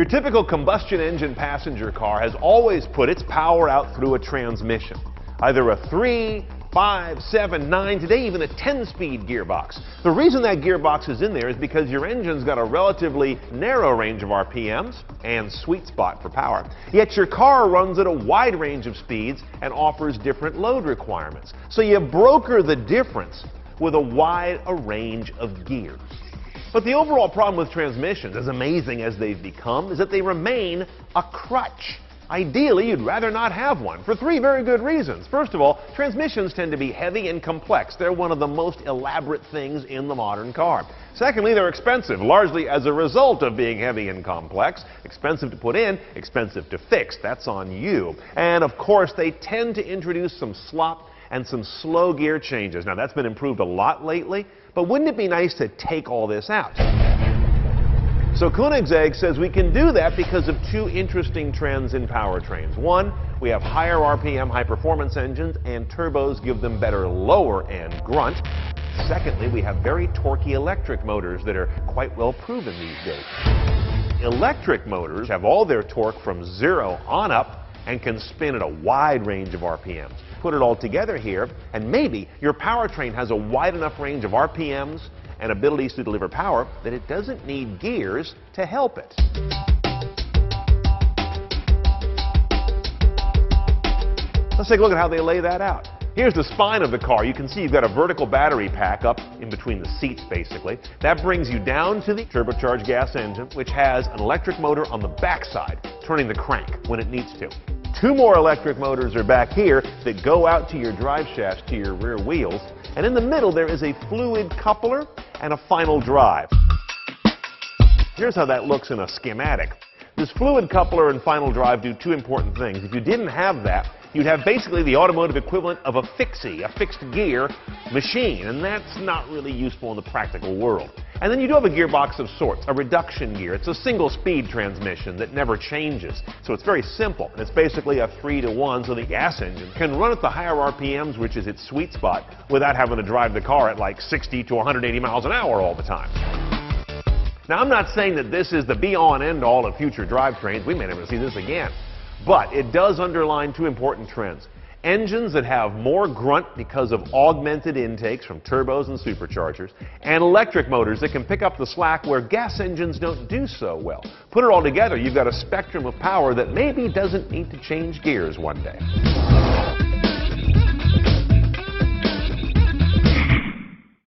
Your typical combustion engine passenger car has always put its power out through a transmission, either a 3, 5, 7, 9, today even a 10-speed gearbox. The reason that gearbox is in there is because your engine's got a relatively narrow range of RPMs and sweet spot for power. Yet your car runs at a wide range of speeds and offers different load requirements. So you broker the difference with a wide range of gears. But the overall problem with transmissions, as amazing as they've become, is that they remain a crutch. Ideally, you'd rather not have one, for 3 very good reasons. First of all, transmissions tend to be heavy and complex. They're one of the most elaborate things in the modern car. Secondly, they're expensive, largely as a result of being heavy and complex. Expensive to put in, expensive to fix. That's on you. And of course, they tend to introduce some slop and some slow gear changes. Now, that's been improved a lot lately, but wouldn't it be nice to take all this out? So Koenigsegg says we can do that because of 2 interesting trends in powertrains. One, we have higher RPM high-performance engines, and turbos give them better lower-end grunt. Secondly, we have very torquey electric motors that are quite well proven these days. Electric motors have all their torque from 0 on up and can spin at a wide range of RPMs. Put it all together here, and maybe your powertrain has a wide enough range of RPMs and abilities to deliver power that it doesn't need gears to help it. Let's take a look at how they lay that out. Here's the spine of the car. You can see you've got a vertical battery pack up in between the seats, basically. That brings you down to the turbocharged gas engine, which has an electric motor on the backside, turning the crank when it needs to. 2 more electric motors are back here that go out to your drive shafts, to your rear wheels. And in the middle, there is a fluid coupler and a final drive. Here's how that looks in a schematic. This fluid coupler and final drive do 2 important things. If you didn't have that, you'd have basically the automotive equivalent of a fixie, a fixed gear machine, and that's not really useful in the practical world. And then you do have a gearbox of sorts, a reduction gear. It's a single-speed transmission that never changes, so it's very simple. And it's basically a 3-to-1, so the gas engine can run at the higher RPMs, which is its sweet spot, without having to drive the car at like 60 to 180 miles an hour all the time. Now, I'm not saying that this is the be-all and end-all of future drivetrains. We may never see this again. But it does underline 2 important trends. Engines that have more grunt because of augmented intakes from turbos and superchargers, and electric motors that can pick up the slack where gas engines don't do so well. Put it all together, you've got a spectrum of power that maybe doesn't need to change gears one day.